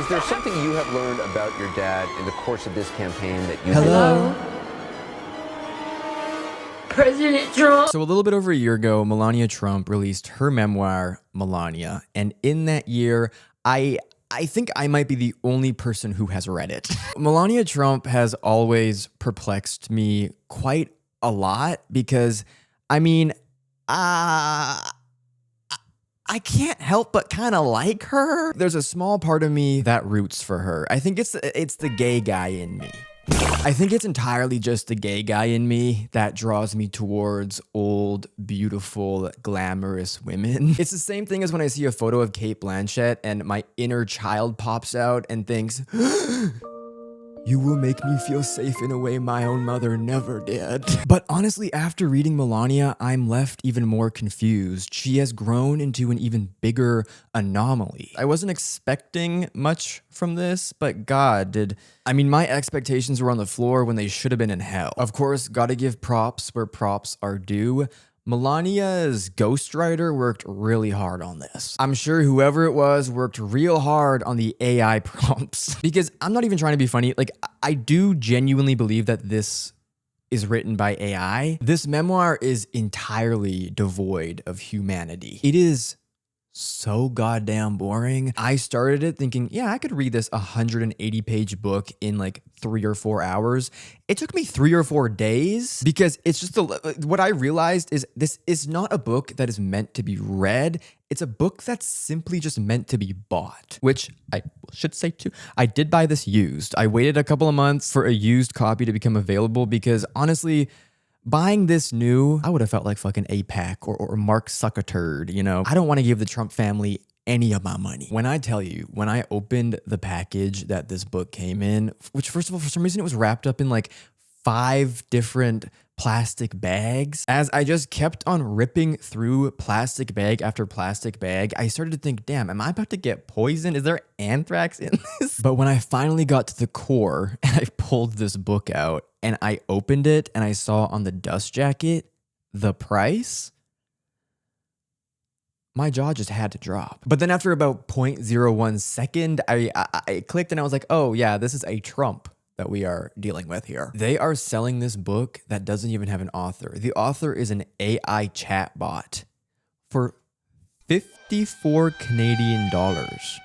Is there something you have learned about your dad in the course of this campaign that you... Hello? President Trump. So a little bit over a year ago, Melania Trump released her memoir, Melania. And in that year, I think I might be the only person who has read it. Melania Trump has always perplexed me quite a lot because, I mean, I can't help but kind of like her. There's a small part of me that roots for her. I think it's the gay guy in me. I think it's entirely just the gay guy in me that draws me towards old, beautiful, glamorous women. It's the same thing as when I see a photo of Cate Blanchett and my inner child pops out and thinks, you will make me feel safe in a way my own mother never did. But honestly, after reading Melania, I'm left even more confused. She has grown into an even bigger anomaly. I wasn't expecting much from this, but God, my expectations were on the floor when they should have been in hell. Of course, gotta give props where props are due. Melania's ghostwriter worked really hard on this. I'm sure whoever it was worked real hard on the AI prompts. Because I'm not even trying to be funny. Like, I do genuinely believe that this is written by AI. This memoir is entirely devoid of humanity. It is so goddamn boring. I started it thinking, yeah, I could read this 180-page book in like 3 or 4 hours. It took me 3 or 4 days because it's just what I realized is this is not a book that is meant to be read. It's a book that's simply just meant to be bought, which I should say too. I did buy this used. I waited a couple of months for a used copy to become available because honestly, buying this new, I would have felt like fucking APAC or Mark Zuckerberg, you know? I don't want to give the Trump family any of my money. When I tell you, when I opened the package that this book came in, which first of all, for some reason it was wrapped up in like 5 different plastic bags. As I just kept on ripping through plastic bag after plastic bag, I started to think, damn, am I about to get poisoned? Is there anthrax in this? But when I finally got to the core and I pulled this book out and I opened it and I saw on the dust jacket the price, my jaw just had to drop. But then after about 0.01 second, I clicked and I was like, oh yeah, this is a Trump that we are dealing with here. They are selling this book that doesn't even have an author. The author is an AI chatbot for 54 Canadian dollars.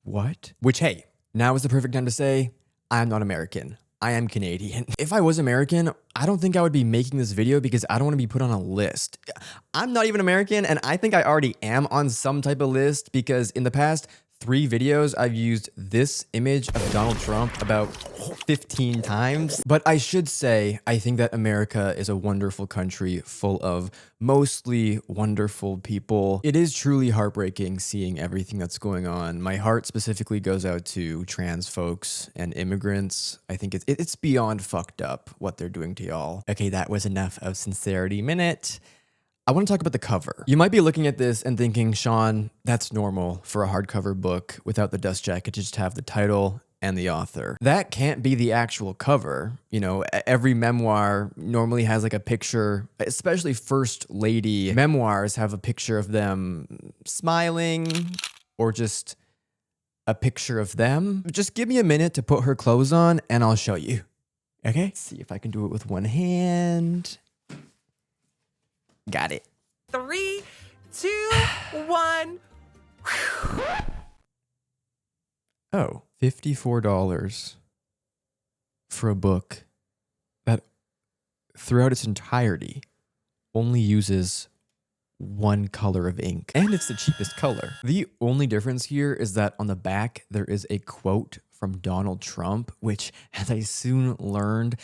What? Which, hey, now is the perfect time to say, I'm not American. I am Canadian. If I was American, I don't think I would be making this video because I don't want to be put on a list. I'm not even American, and I think I already am on some type of list because in the past 3 videos, I've used this image of Donald Trump about 15 times. But I should say, I think that America is a wonderful country full of mostly wonderful people. It is truly heartbreaking seeing everything that's going on. My heart specifically goes out to trans folks and immigrants. I think it's beyond fucked up what they're doing to y'all. Okay, that was enough of sincerity minute. I want to talk about the cover. You might be looking at this and thinking, Sean, that's normal for a hardcover book without the dust jacket to just have the title and the author. That can't be the actual cover. You know, every memoir normally has like a picture, especially First Lady memoirs have a picture of them smiling or just a picture of them. Just give me a minute to put her clothes on and I'll show you. Okay? Let's see if I can do it with one hand. Got it. 3, 2, 1. Oh, $54 for a book that throughout its entirety only uses one color of ink. And it's the cheapest color. The only difference here is that on the back, there is a quote from Donald Trump, which, as I soon learned,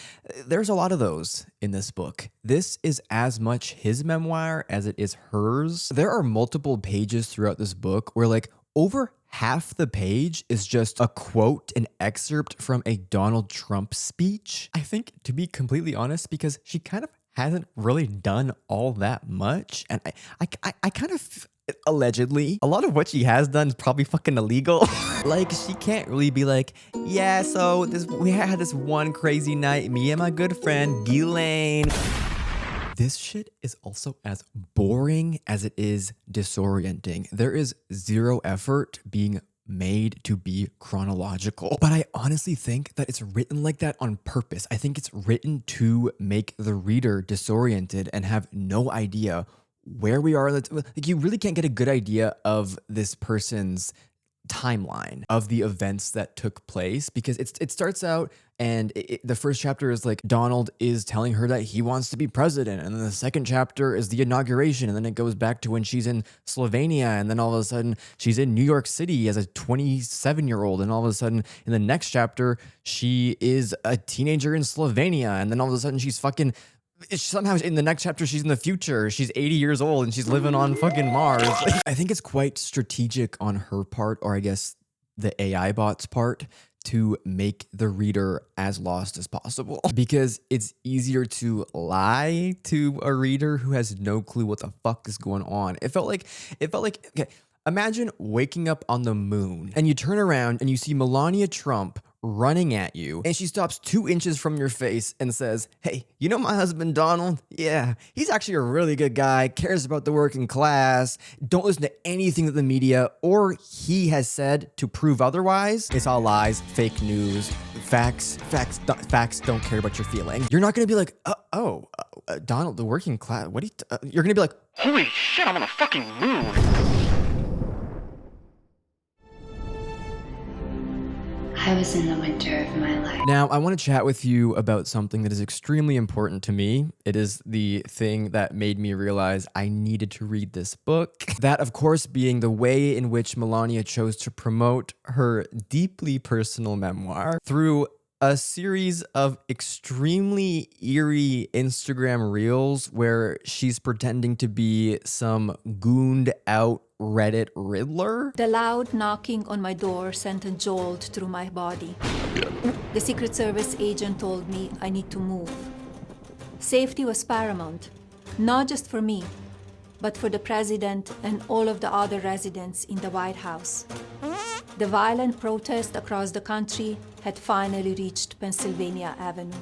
there's a lot of those in this book. This is as much his memoir as it is hers. There are multiple pages throughout this book where like over half the page is just a quote, an excerpt from a Donald Trump speech. I think, to be completely honest, because she kind of hasn't really done all that much. And I kind of, allegedly, a lot of what she has done is probably fucking illegal. Like, she can't really be like, yeah, so we had this one crazy night, me and my good friend, Ghislaine. This shit is also as boring as it is disorienting. There is zero effort being made to be chronological. But I honestly think that it's written like that on purpose. I think it's written to make the reader disoriented and have no idea where we are. Like, you really can't get a good idea of this person's timeline of the events that took place, because it starts out and the first chapter is like Donald is telling her that he wants to be president, and then the second chapter is the inauguration, and then it goes back to when she's in Slovenia, and then all of a sudden she's in New York City as a 27-year-old, and all of a sudden in the next chapter she is a teenager in Slovenia, and then all of a sudden she's fucking somehow in the next chapter she's in the future, she's 80 years old and she's living on fucking Mars. I think it's quite strategic on her part, or I guess the AI bot's part, to make the reader as lost as possible, because it's easier to lie to a reader who has no clue what the fuck is going on. It felt like, okay, imagine waking up on the moon and you turn around and you see Melania Trump running at you, and she stops 2 inches from your face and says, "Hey, you know my husband Donald? Yeah, he's actually a really good guy, cares about the working class. Don't listen to anything that the media or he has said to prove otherwise. It's all lies, fake news, facts don't care about your feelings." You're not gonna be like, Donald, the working class, what do you, you're gonna be like, holy shit, I'm on a fucking moon. I was in the winter of my life. Now, I want to chat with you about something that is extremely important to me. It is the thing that made me realize I needed to read this book. That, of course, being the way in which Melania chose to promote her deeply personal memoir through a series of extremely eerie Instagram reels where she's pretending to be some gooned out Reddit Riddler. The loud knocking on my door sent a jolt through my body. The Secret Service agent told me I need to move. Safety was paramount, not just for me, but for the president and all of the other residents in the White House. The violent protest across the country had finally reached Pennsylvania Avenue.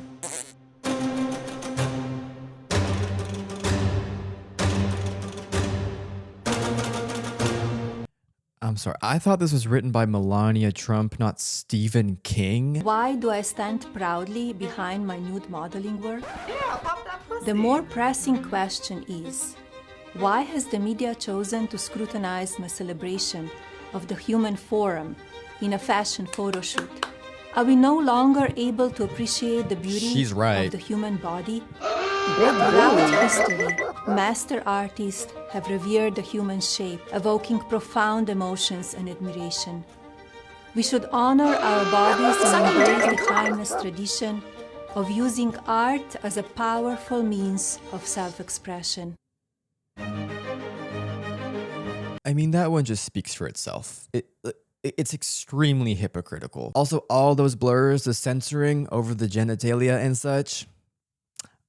I'm sorry, I thought this was written by Melania Trump, not Stephen King. Why do I stand proudly behind my nude modeling work? The more pressing question is, why has the media chosen to scrutinize my celebration of the human form in a fashion photo shoot? Are we no longer able to appreciate the beauty She's right. of the human body? Throughout history, master artists have revered the human shape, evoking profound emotions and admiration. We should honor our bodies and embrace the timeless tradition of using art as a powerful means of self-expression. I mean, that one just speaks for itself. It's extremely hypocritical. Also, all those blurs, the censoring over the genitalia and such,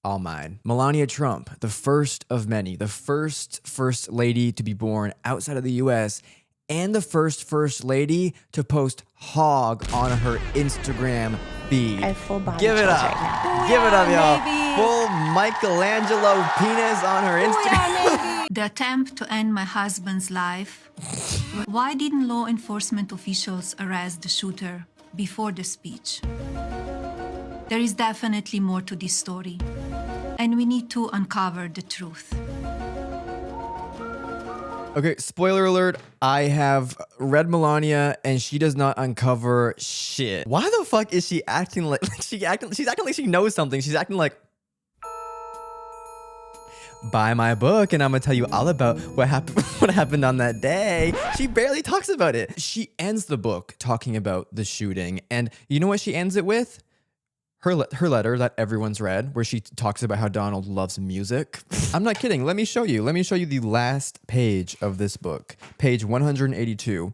all mine. Melania Trump, the first of many, the first lady to be born outside of the US, and the first lady to post hog on her Instagram feed. I have full body Give it chills up. right now. Give it up, y'all. baby. Full Michelangelo penis on her Instagram. The attempt to end my husband's life. Why didn't law enforcement officials arrest the shooter before the speech? There is definitely more to this story, and we need to uncover the truth. Okay, spoiler alert, I have read Melania and she does not uncover shit. Why the fuck is she acting like she's acting like she knows something? She's acting like, buy my book and I'm gonna tell you all about what happened on that day. She barely talks about it. She ends the book talking about the shooting, and you know what she ends it with? Her letter that everyone's read, where she talks about how Donald loves music. I'm not kidding. Let me show you. Let me show you the last page of this book. Page 182.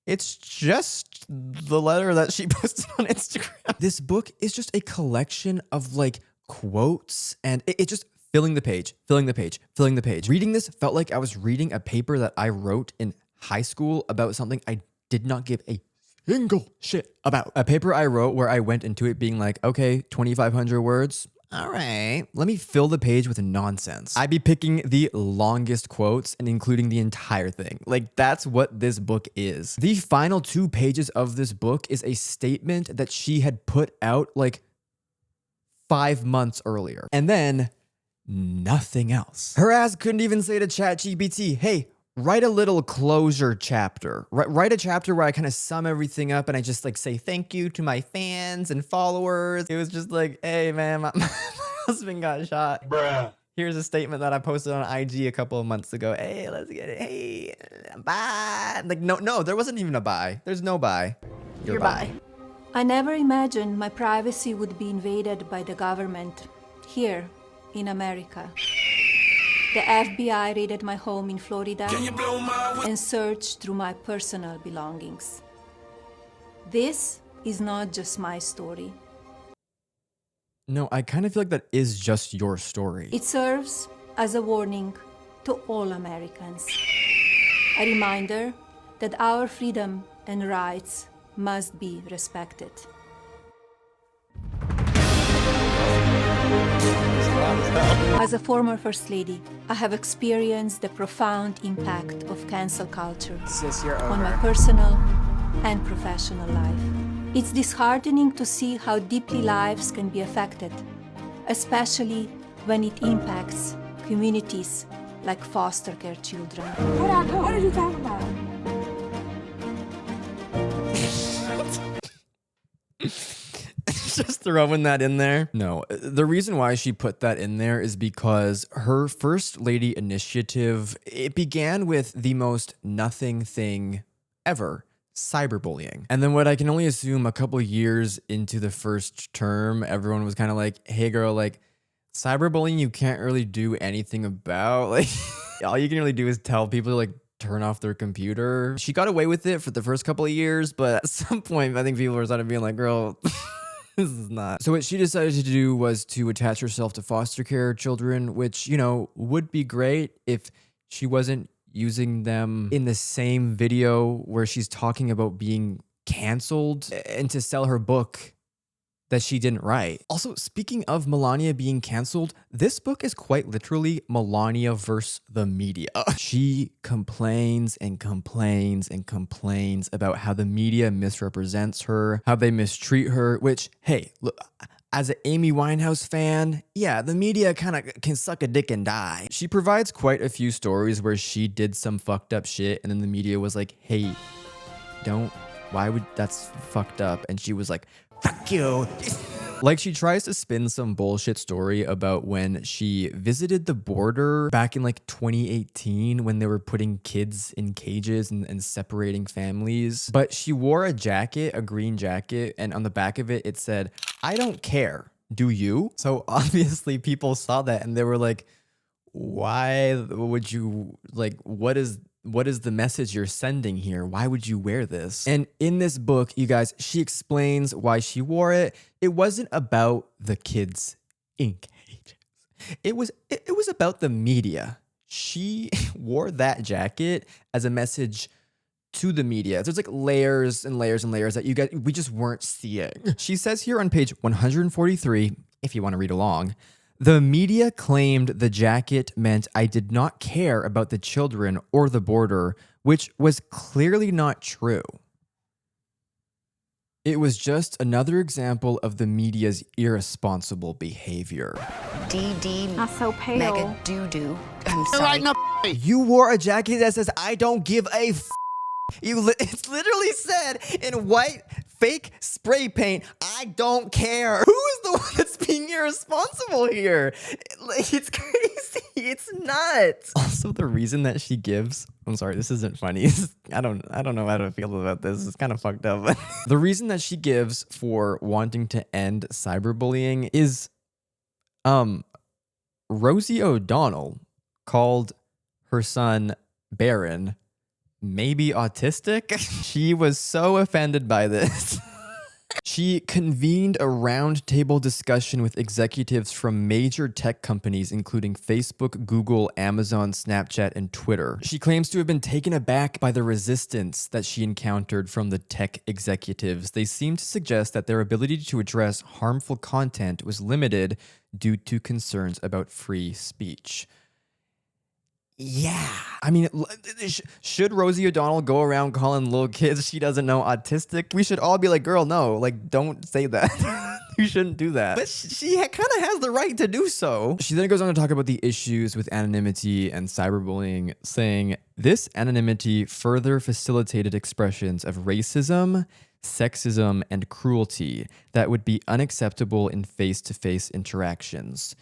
It's just the letter that she posted on Instagram. This book is just a collection of like quotes, and it's just filling the page, filling the page, filling the page. Reading this felt like I was reading a paper that I wrote in high school about something I did not give a single shit about. A paper I wrote where I went into it being like, okay, 2,500 words. all right, let me fill the page with nonsense. I'd be picking the longest quotes and including the entire thing. Like, that's what this book is. The final 2 pages of this book is a statement that she had put out like 5 months earlier. And then nothing else. Her ass couldn't even say to ChatGPT, hey, write a little closure chapter. Write a chapter where I kind of sum everything up and I just like say thank you to my fans and followers. It was just like, hey man, my husband got shot. Bruh. Here's a statement that I posted on IG a couple of months ago. Hey, let's get it. Hey, bye. Like, no, there wasn't even a bye. There's no bye. You're bye. I never imagined my privacy would be invaded by the government here in America. The FBI raided my home in Florida and searched through my personal belongings. This is not just my story. No, I kind of feel like that is just your story. It serves as a warning to all Americans. A reminder that our freedom and rights must be respected. As a former First Lady, I have experienced the profound impact of cancel culture on my personal and professional life. It's disheartening to see how deeply lives can be affected, especially when it impacts communities like foster care children. What are you talking about? Just throwing that in there. No, the reason why she put that in there is because her First Lady initiative, it began with the most nothing thing ever, cyberbullying. And then what I can only assume a couple years into the first term, everyone was kind of like, hey girl, like cyberbullying you can't really do anything about. Like all you can really do is tell people to like turn off their computer. She got away with it for the first couple of years, but at some point I think people were starting being like, girl, this is not. So what she decided to do was to attach herself to foster care children, which, you know, would be great if she wasn't using them in the same video where she's talking about being canceled and to sell her book that she didn't write. Also, speaking of Melania being canceled, this book is quite literally Melania versus the media. She complains and complains and complains about how the media misrepresents her, how they mistreat her, which, hey, look, as an Amy Winehouse fan, yeah, the media kind of can suck a dick and die. She provides quite a few stories where she did some fucked up shit and then the media was like, hey, that's fucked up. And she was like, fuck you. Like she tries to spin some bullshit story about when she visited the border back in like 2018 when they were putting kids in cages and separating families. But she wore a jacket, a green jacket, and on the back of it, it said, I don't care. Do you? So obviously people saw that and they were like, why would you, like, what is the message you're sending here? Why would you wear this? And in this book, you guys, she explains why she wore it. It wasn't about the kids in cages. It was about the media. She wore that jacket as a message to the media. There's like layers and layers and layers that we just weren't seeing. She says here on page 143, if you want to read along, the media claimed the jacket meant I did not care about the children or the border, which was clearly not true. It was just another example of the media's irresponsible behavior. DD. Not so pale. Mega doo-doo. I'm sorry. You wore a jacket that says I don't give a f. It's literally said in white fake spray paint, I don't care. Who is the one that's being irresponsible here? It's crazy. It's nuts. Also, the reason that she gives, I'm sorry, this isn't funny. I don't know how to feel about this. It's kind of fucked up. The reason that she gives for wanting to end cyberbullying is Rosie O'Donnell called her son Barron maybe autistic. She was so offended by this She convened a roundtable discussion with executives from major tech companies, including Facebook, Google, Amazon, Snapchat, and Twitter. She claims to have been taken aback by the resistance that she encountered from the tech executives. They seemed to suggest that their ability to address harmful content was limited due to concerns about free speech. Yeah. I mean, should Rosie O'Donnell go around calling little kids she doesn't know autistic? We should all be like, girl, no, like, don't say that. You shouldn't do that. But she kind of has the right to do so. She then goes on to talk about the issues with anonymity and cyberbullying, saying, this anonymity further facilitated expressions of racism, sexism, and cruelty that would be unacceptable in face-to-face interactions.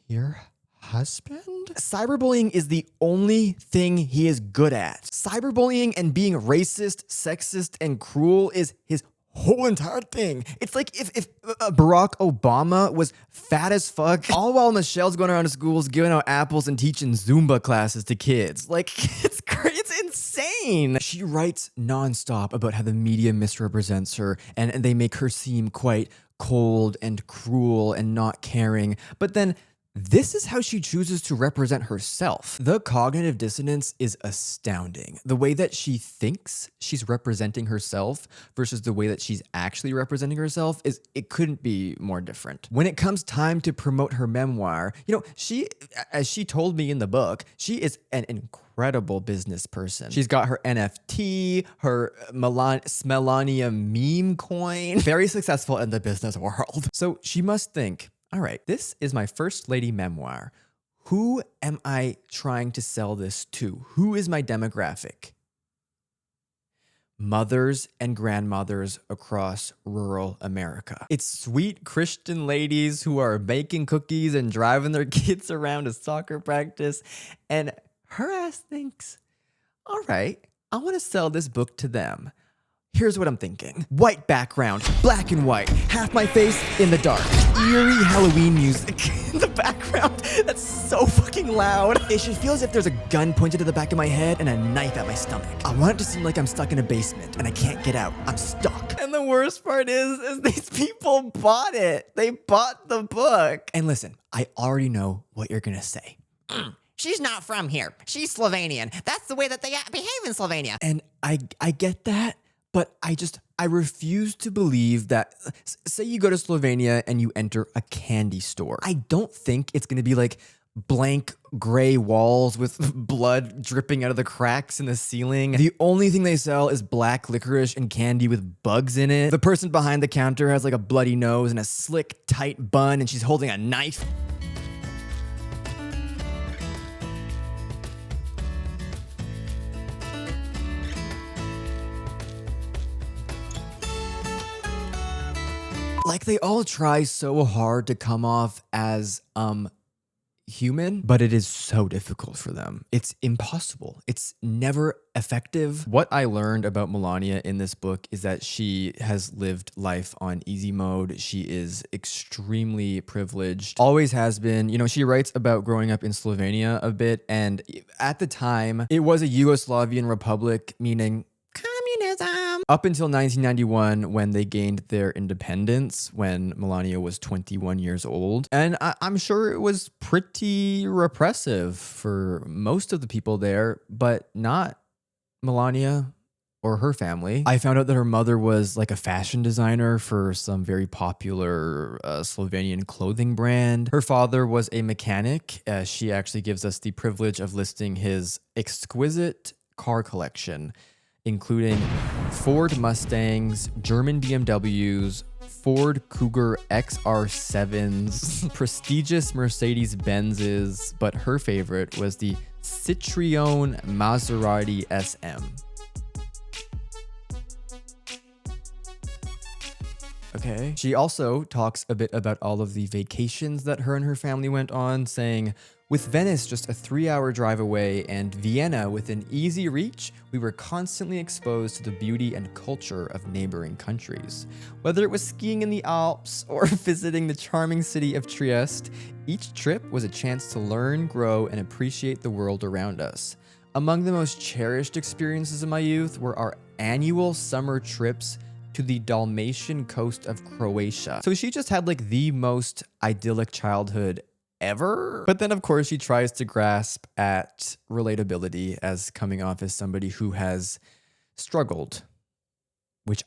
Your husband? Cyberbullying is the only thing he is good at. Cyberbullying and being racist, sexist, and cruel is his whole entire thing. It's like if Barack Obama was fat as fuck, all while Michelle's going around to schools giving out apples and teaching Zumba classes to kids. Like, it's crazy. It's insane. She writes nonstop about how the media misrepresents her and they make her seem quite cold and cruel and not caring. But then this is how she chooses to represent herself. The cognitive dissonance is astounding. The way that she thinks she's representing herself versus the way that she's actually representing herself it couldn't be more different. When it comes time to promote her memoir, you know, as she told me in the book, she is an incredible business person. She's got her NFT, her Melania meme coin, very successful in the business world. So she must think, all right, this is my first lady memoir. Who am I trying to sell this to? Who is my demographic? Mothers and grandmothers across rural America. It's sweet Christian ladies who are baking cookies and driving their kids around to soccer practice. And her ass thinks, all right, I want to sell this book to them. Here's what I'm thinking. White background, black and white, half my face in the dark. Eerie Halloween music in the background. That's so fucking loud. It should feel as if there's a gun pointed to the back of my head and a knife at my stomach. I want it to seem like I'm stuck in a basement and I can't get out. I'm stuck. And the worst part is these people bought it. They bought the book. And listen, I already know what you're gonna say. She's not from here. She's Slovenian. That's the way that they behave in Slovenia. And I get that. But I refuse to believe that, say you go to Slovenia and you enter a candy store. I don't think it's going to be like blank gray walls with blood dripping out of the cracks in the ceiling. The only thing they sell is black licorice and candy with bugs in it. The person behind the counter has like a bloody nose and a slick, tight bun, and she's holding a knife. Like, they all try so hard to come off as human, but it is so difficult for them. It's impossible. It's never effective. What I learned about Melania in this book is that she has lived life on easy mode. She is extremely privileged, always has been. You know, she writes about growing up in Slovenia a bit, and at the time, it was a Yugoslavian republic, meaning communism. Up until 1991, when they gained their independence, when Melania was 21 years old. And I'm sure it was pretty repressive for most of the people there, but not Melania or her family. I found out that her mother was like a fashion designer for some very popular Slovenian clothing brand. Her father was a mechanic. She actually gives us the privilege of listing his exquisite car collection, including Ford Mustangs, German BMWs, Ford Cougar XR7s, prestigious Mercedes-Benzes, but her favorite was the Citroen Maserati SM. Okay. She also talks a bit about all of the vacations that her and her family went on, saying, with Venice just a 3-hour drive away and Vienna within easy reach, we were constantly exposed to the beauty and culture of neighboring countries. Whether it was skiing in the Alps or visiting the charming city of Trieste, each trip was a chance to learn, grow, and appreciate the world around us. Among the most cherished experiences of my youth were our annual summer trips to the Dalmatian coast of Croatia. So she just had like the most idyllic childhood ever. But then of course she tries to grasp at relatability as coming off as somebody who has struggled, which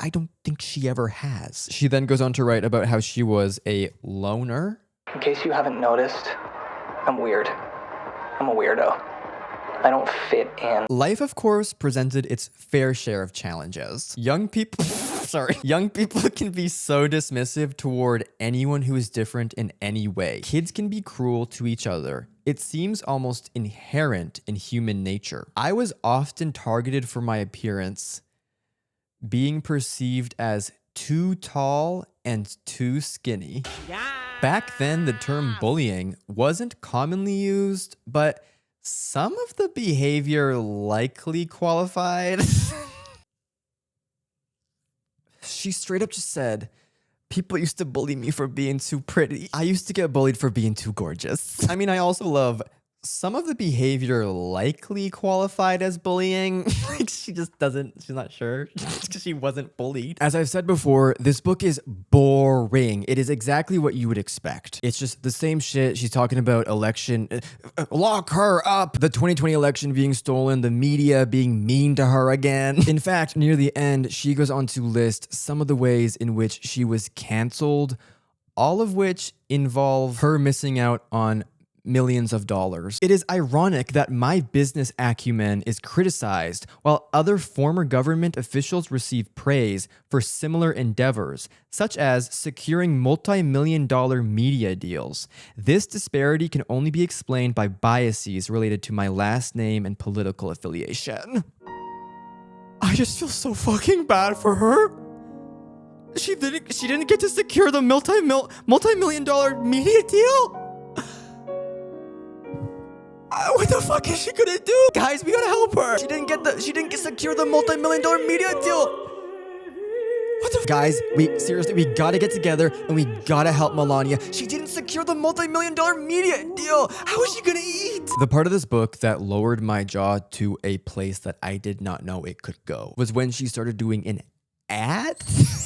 I don't think she ever has. She then goes on to write about how she was a loner. In case you haven't noticed, I'm weird. I'm a weirdo. I don't fit in. Life, of course, presented its fair share of challenges. Young people can be so dismissive toward anyone who is different in any way. Kids can be cruel to each other. It seems almost inherent in human nature. I was often targeted for my appearance, being perceived as too tall and too skinny. Back then, the term bullying wasn't commonly used, but some of the behavior likely qualified. She straight up just said, people used to bully me for being too pretty. I used to get bullied for being too gorgeous. I mean, I also love some of the behavior likely qualified as bullying. Like she's not sure because she wasn't bullied. As I've said before, this book is boring. It is exactly what you would expect. It's just the same shit. She's talking about election, lock her up, the 2020 election being stolen, the media being mean to her again. In fact, near the end, she goes on to list some of the ways in which she was canceled, all of which involve her missing out on millions of dollars. It is ironic that my business acumen is criticized while other former government officials receive praise for similar endeavors, such as securing multi-million-dollar media deals. This disparity can only be explained by biases related to my last name and political affiliation. I just feel so fucking bad for her. She didn't get to secure the multi-million-dollar media deal? What the fuck is she gonna do? Guys, we gotta help her. She didn't secure the multi-million-dollar media deal. What the guys, we gotta get together and we gotta help Melania. She didn't secure the multi-million-dollar media deal. How is she gonna eat? The part of this book that lowered my jaw to a place that I did not know it could go was when she started doing an ad?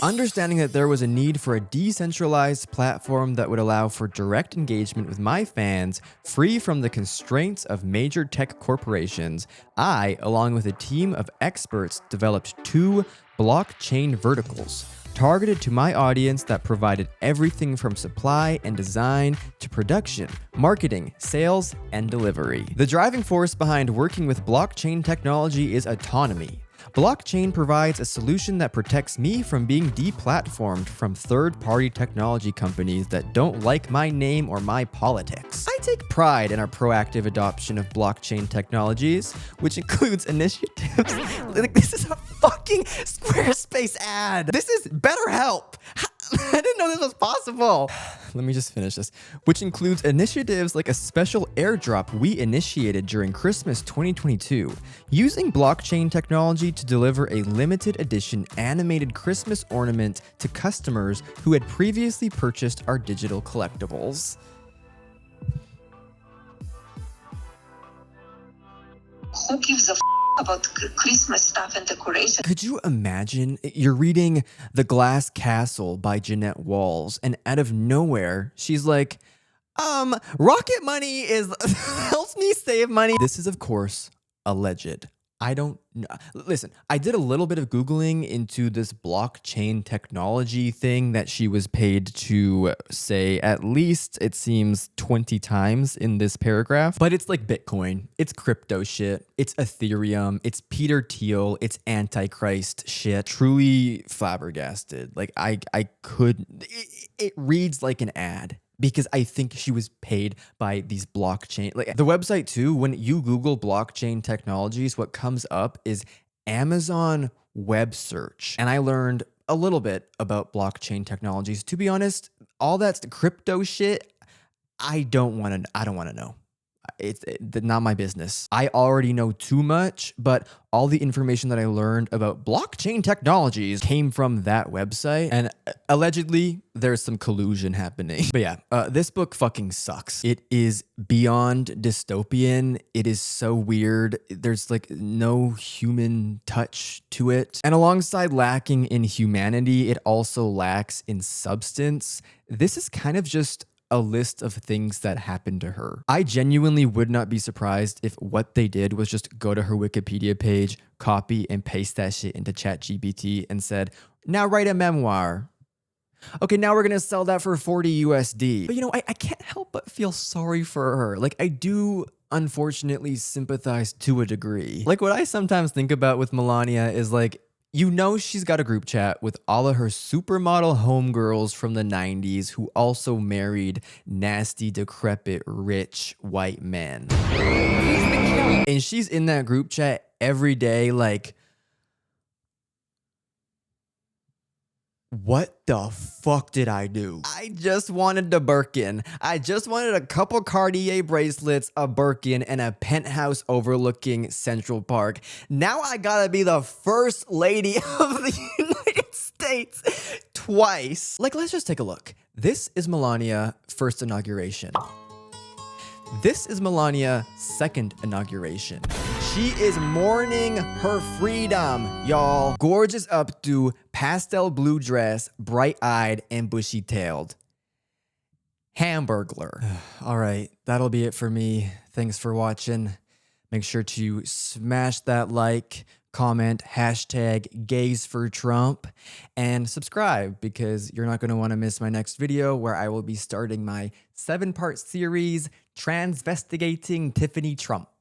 Understanding that there was a need for a decentralized platform that would allow for direct engagement with my fans, free from the constraints of major tech corporations, I, along with a team of experts, developed 2 blockchain verticals targeted to my audience that provided everything from supply and design to production, marketing, sales, and delivery. The driving force behind working with blockchain technology is autonomy. Blockchain provides a solution that protects me from being deplatformed from third-party technology companies that don't like my name or my politics. I take pride in our proactive adoption of blockchain technologies, which includes initiatives. Like, this is a fucking Squarespace ad. This is BetterHelp. I didn't know this was possible. Let me just finish this. Which includes initiatives like a special airdrop we initiated during Christmas 2022, using blockchain technology to deliver a limited edition animated Christmas ornament to customers who had previously purchased our digital collectibles. Who gives a about Christmas stuff and decoration? Could you imagine? You're reading The Glass Castle by Jeanette Walls, and out of nowhere, she's like, Rocket Money is helps me save money. This is, of course, alleged. I don't know. Listen, I did a little bit of Googling into this blockchain technology thing that she was paid to say at least, it seems, 20 times in this paragraph. But it's like Bitcoin. It's crypto shit. It's Ethereum. It's Peter Thiel. It's Antichrist shit. Truly flabbergasted. Like, I couldn't. It reads like an ad. Because I think she was paid by these blockchain. Like the website too, when you Google blockchain technologies, what comes up is Amazon web search. And I learned a little bit about blockchain technologies. To be honest, all that's crypto shit, I don't want to know. it's not my business. I already know too much, but all the information that I learned about blockchain technologies came from that website, and allegedly there's some collusion happening. But yeah, this book fucking sucks. It is beyond dystopian. It is so weird. There's like no human touch to it. And alongside lacking in humanity, it also lacks in substance. This is kind of just a list of things that happened to her. I genuinely would not be surprised if what they did was just go to her Wikipedia page, copy and paste that shit into ChatGPT and said, now write a memoir. Okay, now we're gonna sell that for 40 USD. But you know, I can't help but feel sorry for her. Like, I do unfortunately sympathize to a degree. Like, what I sometimes think about with Melania is like, you know, she's got a group chat with all of her supermodel homegirls from the 90s who also married nasty, decrepit, rich white men. And she's in that group chat every day like, what the fuck did I do? I just wanted the Birkin. I just wanted a couple Cartier bracelets, a Birkin, and a penthouse overlooking Central Park. Now I gotta be the first lady of the United States twice. Like, let's just take a look. This is Melania first inauguration. This is Melania second inauguration. She is mourning her freedom, y'all. Gorgeous updo, pastel blue dress, bright-eyed and bushy-tailed. Hamburglar. All right, that'll be it for me. Thanks for watching. Make sure to smash that like, comment, hashtag gays for Trump, and subscribe because you're not going to want to miss my next video where I will be starting my 7-part series, Transvestigating Tiffany Trump.